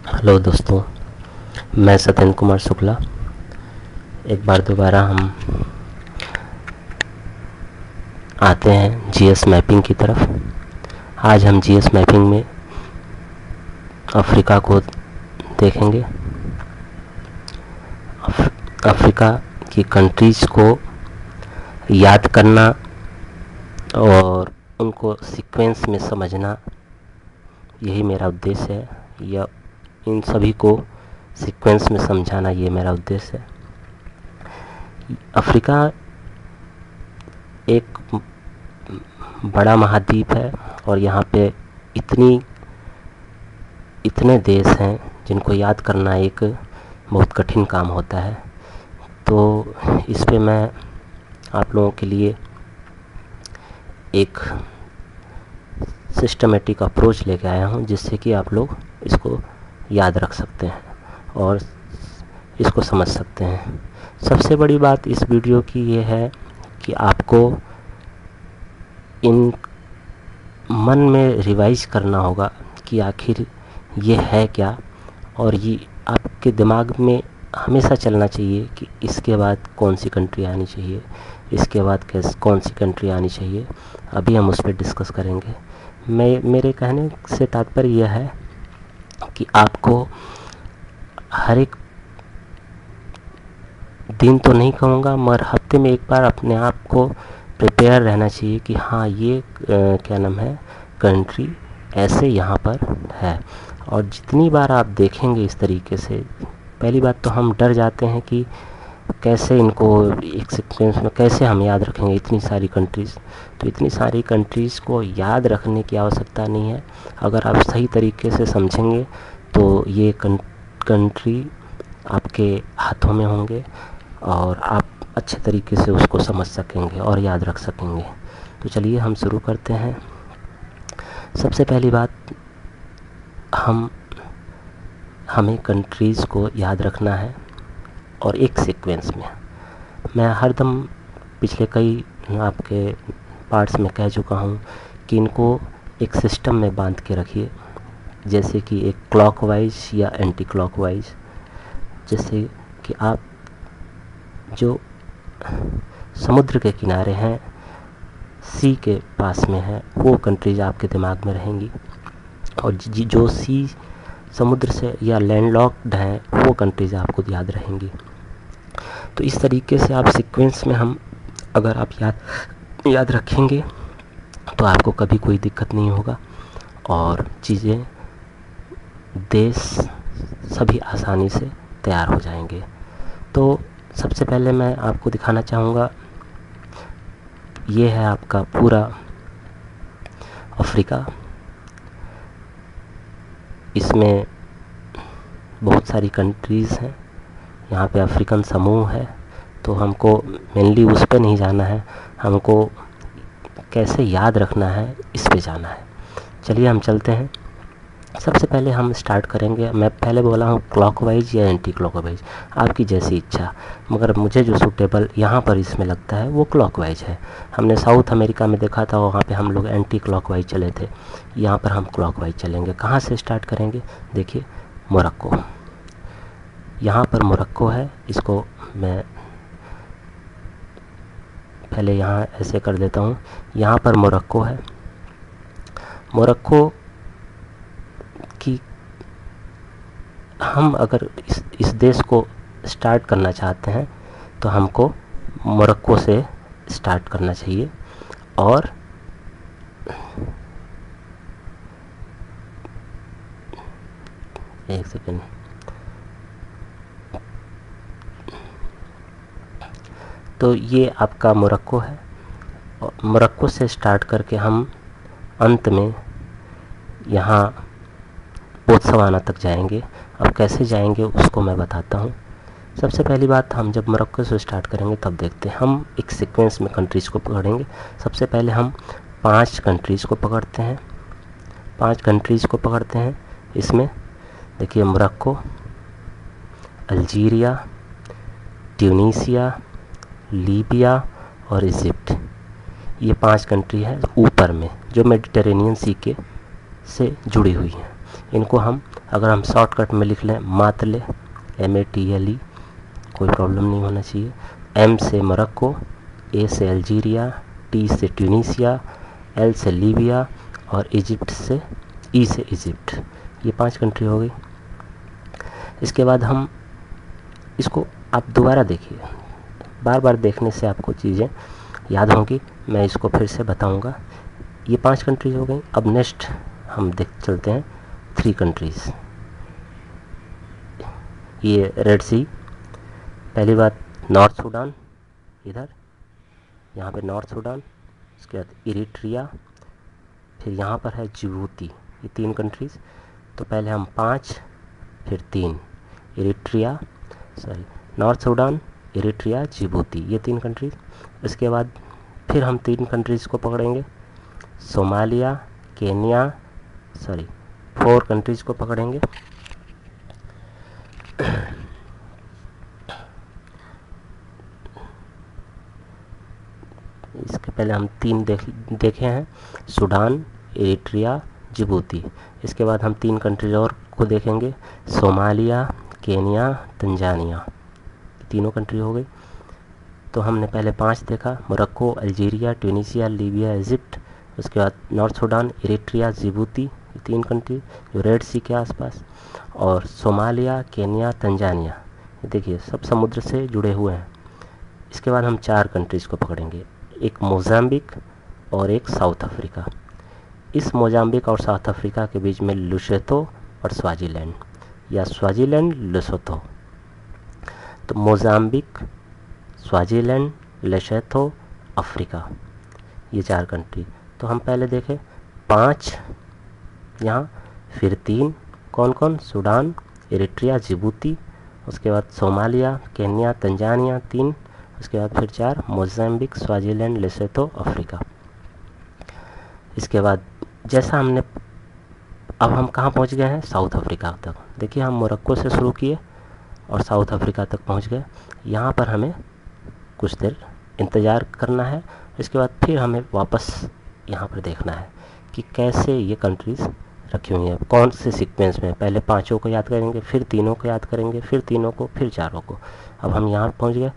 Hello दोस्तों, मैं सत्येंद्र कुमार शुक्ला। एक बार दोबारा हम आते हैं जीएस मैपिंग की तरफ। आज हम जीएस मैपिंग में अफ्रीका को देखेंगे। अफ्रीका की कंट्रीज़ को याद करना और उनको सीक्वेंस में समझना, यही मेरा उद्देश्य है। या इन सभी को सीक्वेंस में समझाना, ये मेरा उद्देश्य है। अफ्रीका एक बड़ा महाद्वीप है और यहाँ पे इतने देश हैं जिनको याद करना एक बहुत कठिन काम होता है। तो इस पे मैं आप लोगों के लिए एक सिस्टमेटिक अप्रोच लेके आया हूँ, जिससे कि आप लोग इसको याद रख सकते हैं और इसको समझ सकते हैं। सबसे बड़ी बात इस वीडियो की ये है कि आपको इन मन में रिवाइज करना होगा कि आखिर ये है क्या, और ये आपके दिमाग में हमेशा चलना चाहिए कि इसके बाद कौन सी कंट्री आनी चाहिए, इसके बाद कौन सी कंट्री आनी चाहिए। अभी हम उस पर डिस्कस करेंगे। मेरे कहने से तात्पर्य यह है कि आपको हर एक दिन तो नहीं कहूँगा, मगर हफ्ते में एक बार अपने आप को प्रिपेयर रहना चाहिए कि हाँ, ये क्या नाम है, कंट्री ऐसे यहाँ पर है। और जितनी बार आप देखेंगे इस तरीके से, पहली बात तो हम डर जाते हैं कि कैसे इनको एक सीक्वेंस में कैसे हम याद रखेंगे इतनी सारी कंट्रीज़। तो इतनी सारी कंट्रीज़ को याद रखने की आवश्यकता नहीं है। अगर आप सही तरीके से समझेंगे तो ये कंट्री आपके हाथों में होंगे और आप अच्छे तरीके से उसको समझ सकेंगे और याद रख सकेंगे। तो चलिए हम शुरू करते हैं। सबसे पहली बात, हमें कंट्रीज़ को याद रखना है और एक सीक्वेंस में। मैं हरदम पिछले कई आपके पार्ट्स में कह चुका हूँ कि इनको एक सिस्टम में बांध के रखिए, जैसे कि एक क्लॉकवाइज या एंटी क्लॉकवाइज। जैसे कि आप जो समुद्र के किनारे हैं, सी के पास में है, वो कंट्रीज आपके दिमाग में रहेंगी, और जो सी समुद्र से या लैंडलॉक्ड हैं, वो कंट्रीज आपको याद रहेंगी। तो इस तरीके से आप सीक्वेंस में अगर आप याद रखेंगे तो आपको कभी कोई दिक्कत नहीं होगा और चीज़ें, देश सभी आसानी से तैयार हो जाएंगे। तो सबसे पहले मैं आपको दिखाना चाहूँगा, ये है आपका पूरा अफ्रीका। इसमें बहुत सारी कंट्रीज़ हैं, यहाँ पे अफ्रीकन समूह है। तो हमको मेनली उस पे नहीं जाना है, हमको कैसे याद रखना है इस पे जाना है। चलिए हम चलते हैं। सबसे पहले हम स्टार्ट करेंगे, मैं पहले बोला हूँ क्लॉकवाइज या एंटी क्लॉकवाइज, आपकी जैसी इच्छा, मगर मुझे जो सूटेबल यहाँ पर इसमें लगता है वो क्लॉकवाइज है। हमने साउथ अमेरिका में देखा था, वहाँ पे हम लोग एंटी क्लॉकवाइज चले थे, यहाँ पर हम क्लॉकवाइज चलेंगे। कहाँ से स्टार्ट करेंगे? देखिए, मोरक्को, यहाँ पर मोरक्को है। इसको मैं पहले यहाँ ऐसे कर देता हूँ, यहाँ पर मोरक्को है। मोरक्को की हम अगर इस देश को स्टार्ट करना चाहते हैं तो हमको मोरक्को से स्टार्ट करना चाहिए। और एक सेकेंड, तो ये आपका मोरक्को है। और मोरक्को से स्टार्ट करके हम अंत में यहाँ बोत्सवाना तक जाएंगे। अब कैसे जाएंगे उसको मैं बताता हूँ। सबसे पहली बात, हम जब मोरक्को से स्टार्ट करेंगे तब देखते हैं। हम एक सीक्वेंस में कंट्रीज़ को पकड़ेंगे। सबसे पहले हम 5 कंट्रीज़ को पकड़ते हैं। 5 कंट्रीज़ को पकड़ते हैं। इसमें देखिए, मोरक्को, अल्जीरिया, ट्यूनीसिया, लीबिया और इजिप्ट, ये 5 कंट्री है ऊपर में, जो मेडिटेरेनियन सी के से जुड़ी हुई हैं। इनको हम अगर हम शॉर्टकट में लिख लें मातले, MATLE, कोई प्रॉब्लम नहीं होना चाहिए। M से मोरक्को, A से अल्जीरिया, T से ट्यूनीसिया, L से लीबिया और इजिप्ट से E से इजिप्ट। ये 5 कंट्री हो गई। इसके बाद हम इसको आप दोबारा देखिए, बार बार देखने से आपको चीज़ें याद होंगी। मैं इसको फिर से बताऊंगा। ये 5 कंट्रीज हो गई। अब नेक्स्ट हम देख चलते हैं 3 कंट्रीज़। ये रेड सी, पहली बात नॉर्थ सूडान, इधर यहाँ पे नॉर्थ सूडान, उसके बाद इरिट्रिया, फिर यहाँ पर है जिबूती। ये 3 कंट्रीज़। तो पहले हम 5 फिर 3, नॉर्थ सूडान, इरिट्रिया, जिबूती, ये 3 कंट्रीज़। इसके बाद फिर हम 3 कंट्रीज़ को पकड़ेंगे, सोमालिया, केन्या, 4 कंट्रीज़ को पकड़ेंगे। इसके पहले हम 3 देखे हैं, सूडान, इरिट्रिया, जिबूती। इसके बाद हम 3 कंट्रीज और को देखेंगे, सोमालिया, केन्या, तंजानिया, तीनों कंट्री हो गई। तो हमने पहले 5 देखा, Morocco, Algeria, Tunisia, Libya, Egypt. उसके बाद नॉर्थ सूडान, इरिट्रिया, जिबूती, ये 3 कंट्री जो रेड सी के आसपास, और सोमालिया, केन्या, तंजानिया, ये देखिए सब समुद्र से जुड़े हुए हैं। इसके बाद हम 4 कंट्रीज़ को पकड़ेंगे, एक मोज़ाम्बिक और एक साउथ अफ्रीका। इस मोज़ाम्बिक और साउथ अफ्रीका के बीच में लुसेथो और स्वाजीलैंड, या स्वाजीलैंड, लेसोथो। तो मोज़ाम्बिक, स्वाजीलैंड, लेसोथो, अफ्रीका, ये 4 कंट्री। तो हम पहले देखें 5 यहाँ, फिर 3 कौन कौन, सूडान, इरिट्रिया, जिबूती, उसके बाद सोमालिया, केन्या, तंजानिया 3, उसके बाद फिर 4 मोज़ाम्बिक, स्वाजीलैंड, लेसोथो, अफ्रीका। इसके बाद जैसा हमने, अब हम कहाँ पहुँच गए हैं, साउथ अफ्रीका तक। देखिए हम मोरक्को से शुरू किए और साउथ अफ्रीका तक पहुँच गए। यहाँ पर हमें कुछ देर इंतज़ार करना है। इसके बाद फिर हमें वापस यहाँ पर देखना है कि कैसे ये कंट्रीज़ रखी हुई हैं, कौन से सीक्वेंस में। पहले 5 को याद करेंगे, फिर 3 को याद करेंगे, फिर 3 को, फिर 4 को। अब हम यहाँ पहुँच गए।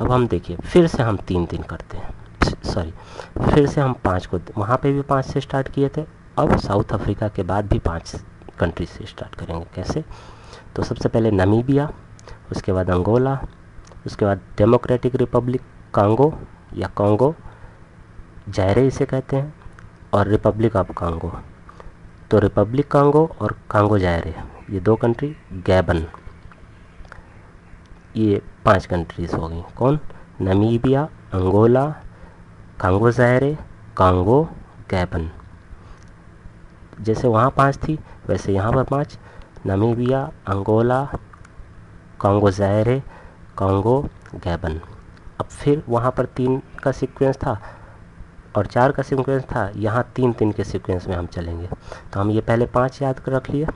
अब हम देखिए फिर से हम 3 करते हैं, फिर से हम 5 को, वहाँ पे भी 5 से स्टार्ट किए थे। अब साउथ अफ्रीका के बाद भी 5 कंट्री से स्टार्ट करेंगे। कैसे? तो सबसे पहले नामीबिया, उसके बाद अंगोला, उसके बाद डेमोक्रेटिक रिपब्लिक कांगो या कांगो, जायरे इसे कहते हैं, और रिपब्लिक ऑफ कांगो। तो रिपब्लिक कांगो और कांगो जायरे, ये 2 कंट्री। गैबन, ये 5 कंट्रीज़ हो गई। कौन? Namibia, Angola, Congo Zaire, Congo, Gabon. जैसे वहाँ 5 थी वैसे यहाँ पर 5, Namibia, Angola, Congo Zaire, Congo, Gabon. अब फिर वहाँ पर 3 का सीक्वेंस था और 4 का सीक्वेंस था, यहाँ 3 के सीक्वेंस में हम चलेंगे। तो हम ये पहले 5 याद कर रख लिए।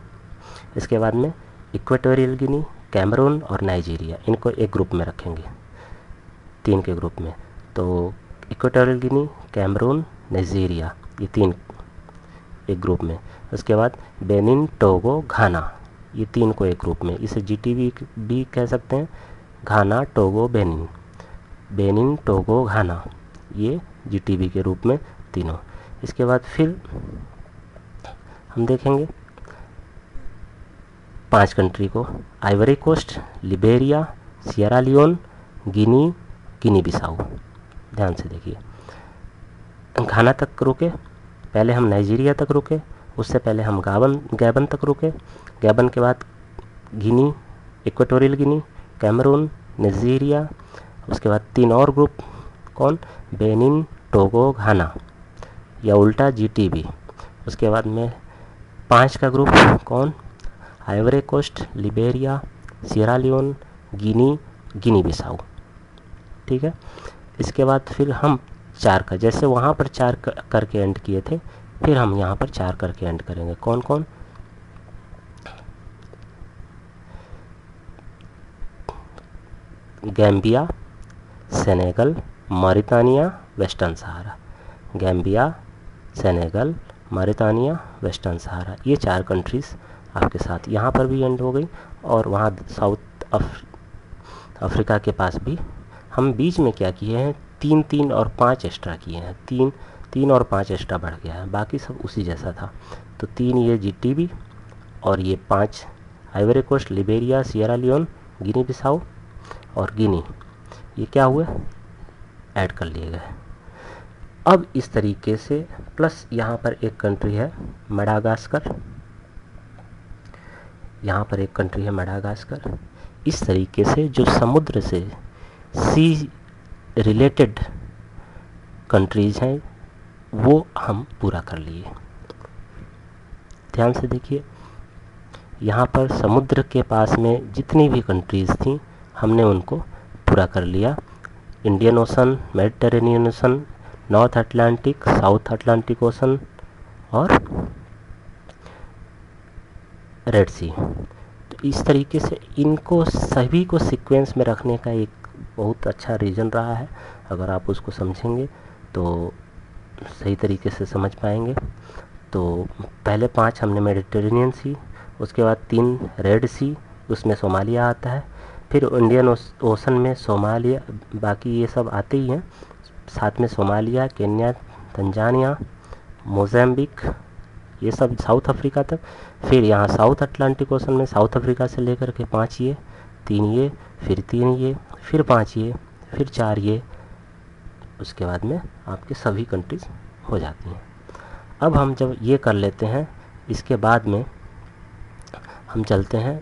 इसके बाद में इक्वेटोरियल गिनी, कैमरून और नाइजीरिया, इनको एक ग्रुप में रखेंगे, 3 के ग्रुप में। तो इक्वेटोरियल गिनी, कैमरून, नाइजीरिया, ये 3 एक ग्रुप में। उसके बाद बेनिन, टोगो, घाना, ये 3 को एक ग्रुप में। इसे GTB भी कह सकते हैं, घाना, टोगो, बेनिन। बेनिन, टोगो, घाना, ये GTB के रूप में तीनों। इसके बाद फिर हम देखेंगे 5 कंट्री को, Ivory Coast, Liberia, Sierra Leone, Guinea, Guinea Bissau. ध्यान से देखिए, घाना तक रुके, पहले हम नाइजीरिया तक रुके, उससे पहले हम गैबन तक रुके, गैबन के बाद गिनी, इक्वेटोरियल गिनी, कैमरून, नाइजीरिया। उसके बाद 3 और ग्रुप, कौन? बेनिन, टोगो, घाना, या उल्टा GTB। उसके बाद में 5 का ग्रुप, कौन? Ivory Coast, Liberia, Sierra Leone, Guinea, Guinea Bissau. ठीक है। इसके बाद फिर हम 4 का, जैसे वहाँ पर 4 करके एंड किए थे, फिर हम यहाँ पर 4 करके एंड करेंगे। कौन कौन? गैम्बिया, सेनेगल, मॉरिटानिया, वेस्टर्न सहारा। गैम्बिया, सेनेगल, मॉरिटानिया, वेस्टर्न सहारा, ये 4 कंट्रीज़ आपके साथ यहाँ पर भी एंड हो गई। और वहाँ साउथ अफ्रीका के पास भी हम बीच में क्या किए हैं, 3 और 5 एक्स्ट्रा किए हैं, 3 और 5 एक्स्ट्रा बढ़ गया है, बाकी सब उसी जैसा था। तो 3 ये GTB और ये 5 Ivory Coast, Liberia, Sierra Leone, Guinea Bissau और गिनी, ये क्या हुए, ऐड कर लिए गए। अब इस तरीके से प्लस यहाँ पर एक कंट्री है मडागास्कर, यहाँ पर एक कंट्री है मडागास्कर। इस तरीके से जो समुद्र से सी रिलेटेड कंट्रीज़ हैं वो हम पूरा कर लिए। ध्यान से देखिए, यहाँ पर समुद्र के पास में जितनी भी कंट्रीज़ थी हमने उनको पूरा कर लिया। Indian ocean, Mediterranean ocean, north Atlantic, south Atlantic ocean और रेड सी। तो इस तरीके से इनको सभी को सीक्वेंस में रखने का एक बहुत अच्छा रीज़न रहा है। अगर आप उसको समझेंगे तो सही तरीके से समझ पाएंगे। तो पहले 5 हमने मेडिटेरेनियन सी, उसके बाद 3 रेड सी, उसमें सोमालिया आता है, फिर इंडियन ओशन में सोमालिया, बाकी ये सब आते ही हैं, साथ में सोमालिया, केन्या, तंजानिया, मोज़ाम्बिक, ये सब साउथ अफ्रीका तक। फिर यहाँ साउथ अटलांटिक ओशन में साउथ अफ्रीका से लेकर के 5 ये, 3 ये, फिर 3 ये, फिर 5 ये, फिर 4 ये, उसके बाद में आपके सभी कंट्रीज़ हो जाती हैं। अब हम जब ये कर लेते हैं, इसके बाद में हम चलते हैं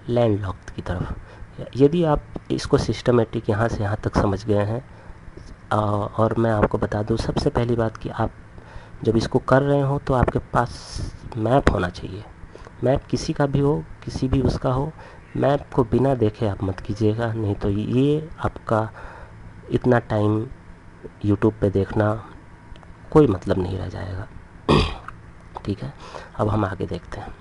लैंड लॉक्ड की तरफ। यदि आप इसको सिस्टमेटिक यहाँ से यहाँ तक समझ गए हैं, और मैं आपको बता दूँ सबसे पहली बात कि आप जब इसको कर रहे हो तो आपके पास मैप होना चाहिए। मैप किसी का भी हो, किसी भी उसका हो, मैप को बिना देखे आप मत कीजिएगा, नहीं तो ये आपका इतना टाइम यूट्यूब पे देखना कोई मतलब नहीं रह जाएगा। ठीक है, अब हम आगे देखते हैं।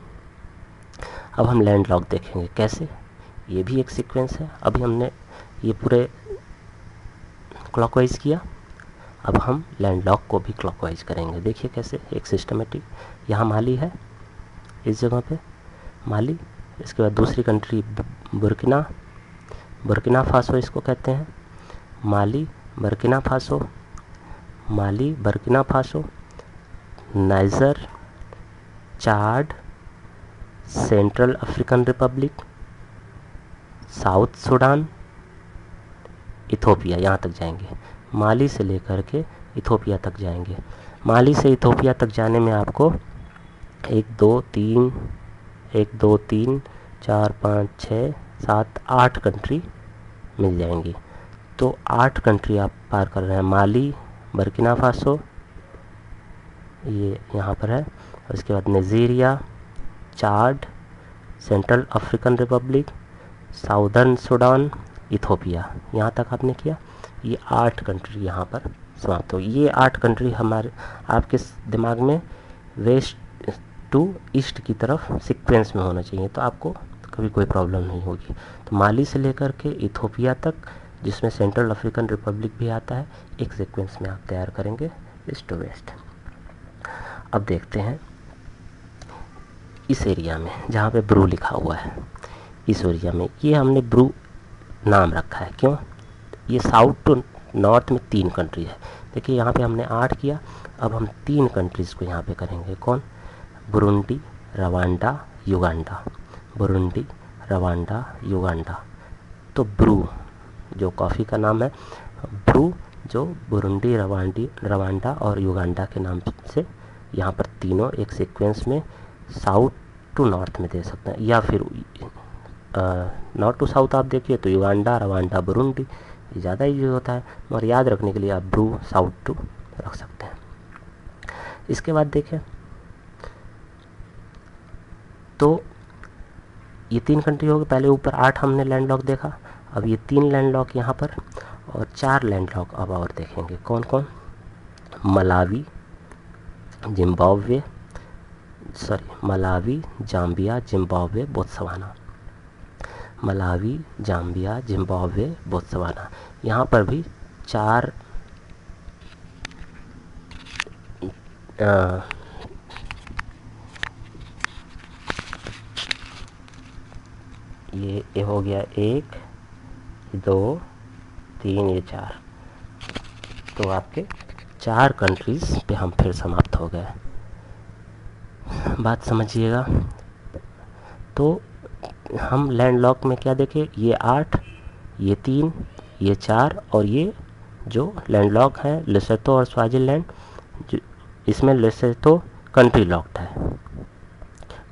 अब हम लैंड लॉक देखेंगे कैसे, ये भी एक सीक्वेंस है। अभी हमने ये पूरे क्लॉकवाइज किया, अब हम लैंड लॉक को भी क्लॉकवाइज करेंगे। देखिए कैसे, एक सिस्टमेटिक। यहाँ माली है, इस जगह पे माली, इसके बाद दूसरी कंट्री बुर्किना फासो इसको कहते हैं, Mali, Burkina Faso, Mali, Burkina Faso, Niger, Chad, Central African Republic, South Sudan, Ethiopia, यहाँ तक जाएंगे। माली से लेकर के इथोपिया तक जाएंगे। माली से इथोपिया तक जाने में आपको 1 2 3 4 5 6 7 8 कंट्री मिल जाएंगी। तो 8 कंट्री आप पार कर रहे हैं। माली, बुर्किना फासो, ये यहाँ पर है, उसके बाद Nigeria, Chad, Central African Republic, Southern Sudan, Ethiopia, यहाँ तक आपने किया। ये 8 कंट्री यहाँ पर समाप्त हो। ये 8 कंट्री हमारे आपके दिमाग में वेस्ट टू ईस्ट की तरफ सीक्वेंस में होना चाहिए, तो आपको कभी कोई प्रॉब्लम नहीं होगी। तो माली से लेकर के इथोपिया तक, जिसमें सेंट्रल अफ्रीकन रिपब्लिक भी आता है, एक सीक्वेंस में आप तैयार करेंगे ईस्ट टू वेस्ट। अब देखते हैं इस एरिया में जहाँ पे ब्रू लिखा हुआ है, इस एरिया में ये हमने ब्रू नाम रखा है। क्यों? ये साउथ टू नॉर्थ में 3 कंट्री है। देखिए यहाँ पे हमने 8 किया, अब हम 3 कंट्रीज़ को यहाँ पे करेंगे। कौन? Burundi, Rwanda, Uganda. Burundi, Rwanda, Uganda. तो ब्रू जो कॉफ़ी का नाम है, ब्रू जो बुरुंडी, रवांडा और युगांडा के नाम से यहाँ पर तीनों एक सीक्वेंस में साउथ टू नॉर्थ में दे सकते हैं, या फिर नॉर्थ टू साउथ आप देखिए तो युगांडा, रवांडा, बुरुंडी, ये ज़्यादा ईजी होता है, मगर याद रखने के लिए आप ब्रू साउथ टू रख सकते हैं। इसके बाद देखें तो ये 3 कंट्री हो गए। पहले ऊपर 8 हमने लैंडलॉक देखा, अब ये 3 लैंडलॉक यहाँ पर और 4 लैंडलॉक अब और देखेंगे। कौन कौन? Malawi, Malawi, Zambia, Zimbabwe, Botswana. Malawi, Zambia, Zimbabwe, Botswana. यहाँ पर भी 4 ये हो गया 1 2 3, ये 4। तो आपके 4 कंट्रीज़ पे हम फिर समाप्त हो गए। बात समझिएगा। तो हम लैंडलॉक में क्या देखें, ये 8, ये 3, ये 4 और ये जो लैंडलॉक है लेसोथो और स्वाजिलैंड, इसमें लेसोथो कंट्री लॉक्ड है,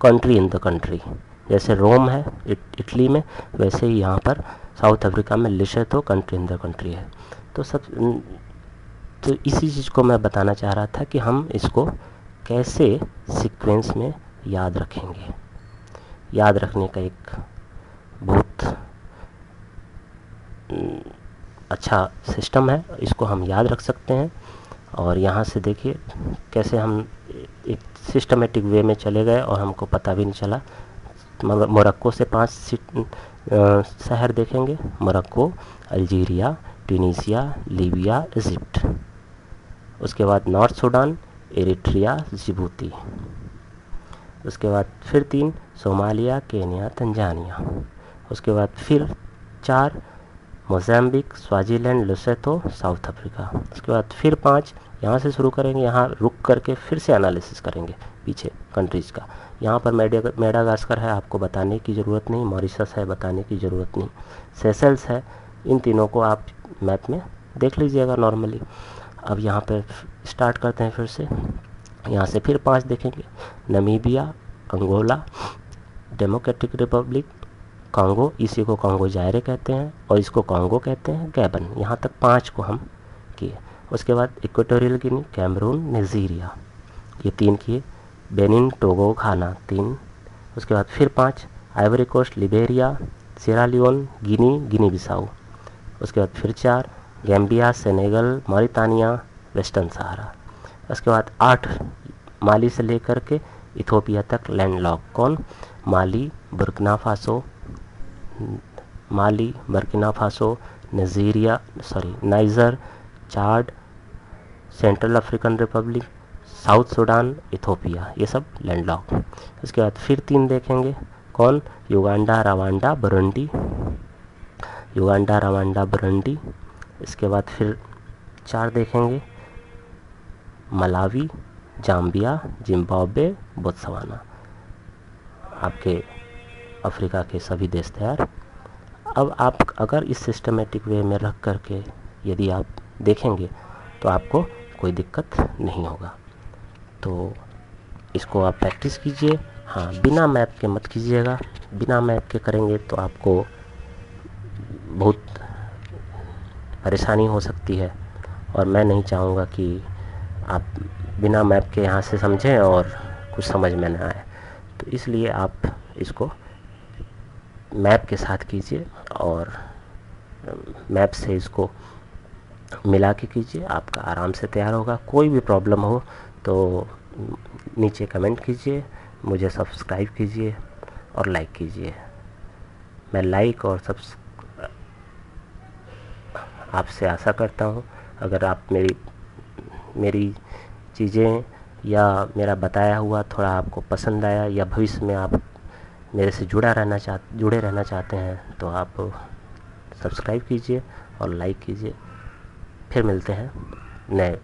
कंट्री इन द कंट्री। जैसे रोम है इटली में, वैसे ही यहाँ पर साउथ अफ्रीका में Lesotho country in the country है। तो इसी चीज़ को मैं बताना चाह रहा था कि हम इसको कैसे सीक्वेंस में याद रखेंगे। याद रखने का एक बहुत अच्छा सिस्टम है, इसको हम याद रख सकते हैं। और यहाँ से देखिए कैसे हम एक सिस्टमेटिक वे में चले गए और हमको पता भी नहीं चला। मगर मोरक्को से 5 शहर देखेंगे, Morocco, Algeria, Tunisia, Libya, Egypt. उसके बाद नॉर्थ सूडान, एरिट्रिया, जिबूती। उसके बाद फिर 3 सोमालिया, केन्या, तंजानिया। उसके बाद फिर 4 Mozambique, Swaziland, Lesotho, south Africa. उसके बाद फिर 5 यहाँ से शुरू करेंगे, यहाँ रुक करके फिर से एनालिसिस करेंगे पीछे कंट्रीज़ का। यहाँ पर मेडागास्कर है, आपको बताने की ज़रूरत नहीं, मॉरिशस है, बताने की ज़रूरत नहीं, सेशल्स है। इन तीनों को आप मैप में देख लीजिएगा नॉर्मली। अब यहाँ पर स्टार्ट करते हैं फिर से, यहाँ से फिर 5 देखेंगे, Namibia, Angola, Democratic Republic, Congo, इसी को कांगो जायरे कहते हैं और इसको कांगो कहते हैं, गैबन। यहाँ तक 5 को हम किए। उसके बाद इक्वेटोरियल गिनी, कैमरून, नाइजीरिया, ये 3 किए। Benin, Togo, Ghana 3। उसके बाद फिर 5 Ivory Coast, Liberia, Sierra Leone, Guinea, Guinea Bissau. उसके बाद फिर 4 Gambia, Senegal, Mauritania, Western Sahara. उसके बाद 8 माली से लेकर के इथोपिया तक लैंडलॉक। कौन? Mali, Burkina Faso, Niger, Chad, Central African Republic, South Sudan, Ethiopia, ये सब लैंडलॉक। उसके बाद फिर 3 देखेंगे, कौन? Uganda, Rwanda, Burundi. इसके बाद फिर 4 देखेंगे, मलावी, जाम्बिया, जिम्बाब्वे, बोत्सवाना। आपके अफ्रीका के सभी देश तैयार। अब आप अगर इस सिस्टमेटिक वे में रख करके यदि आप देखेंगे तो आपको कोई दिक्कत नहीं होगा। तो इसको आप प्रैक्टिस कीजिए। हाँ, बिना मैप के मत कीजिएगा। बिना मैप के करेंगे तो आपको बहुत परेशानी हो सकती है और मैं नहीं चाहूँगा कि आप बिना मैप के यहाँ से समझें और कुछ समझ में ना आए। तो इसलिए आप इसको मैप के साथ कीजिए और मैप से इसको मिला के कीजिए, आपका आराम से तैयार होगा। कोई भी प्रॉब्लम हो तो नीचे कमेंट कीजिए, मुझे सब्सक्राइब कीजिए और लाइक कीजिए। मैं लाइक और आपसे आशा करता हूँ अगर आप मेरी चीज़ें या मेरा बताया हुआ थोड़ा आपको पसंद आया या भविष्य में आप मेरे से जुड़े रहना चाहते हैं तो आप सब्सक्राइब कीजिए और लाइक कीजिए। फिर मिलते हैं नए